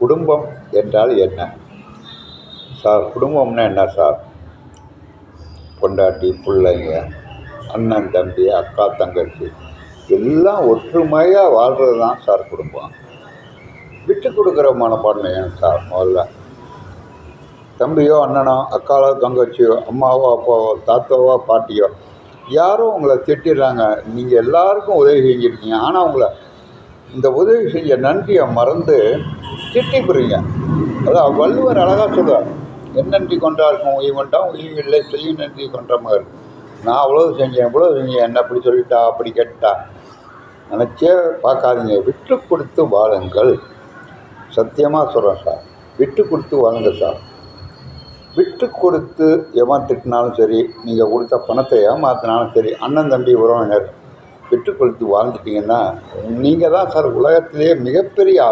குடும்பம் என்றால் என்ன சார்? குடும்பம்னா என்ன சார்? பொண்டாட்டி, பிள்ளைங்க, அண்ணன், தம்பி, அக்கா, தங்கச்சி எல்லாம் ஒற்றுமையாக வாழ்கிறது தான் சார் குடும்பம். விட்டு கொடுக்குற மனப்பான்மை ஏன் சார்? முதல்ல தம்பியோ, அண்ணனோ, அக்காவோ, தங்கச்சியோ, அம்மாவோ, அப்பாவோ, தாத்தாவோ, பாட்டியோ யாரோ உங்களை திட்டிடுறாங்க. நீங்கள் எல்லாருக்கும் உதவி செஞ்சுருக்கீங்க. ஆனால் உங்களை இந்த உதவி செஞ்ச நன்றியை மறந்து திட்டிப்புறீங்க. அதான் வள்ளுவர் அழகாக சொல்லுவார், என் நன்றி கொண்டாருக்கும் உய்வண்டாம் உய்வில்லை செய்யும் நன்றி கொன்ற மாதிரி. நான் அவ்வளோ செஞ்சேன், இவ்வளோ செஞ்சேன், என்ன அப்படி சொல்லிட்டா, அப்படி கேட்டா நினச்சே பார்க்காதீங்க. விட்டு கொடுத்து வாழுங்கள். சத்தியமாக சொல்கிறேன் சார், விட்டு கொடுத்து வாழுங்க சார். விட்டு கொடுத்து எவன் திட்டினாலும் சரி, நீங்கள் கொடுத்த பணத்தை ஏமாத்தினாலும் சரி, அண்ணன் தம்பி உறவினர் விட்டு கொடுத்து வாழ்ந்துட்டீங்கன்னா நீங்கள் தான் சார் உலகத்திலேயே மிகப்பெரிய ஆள்.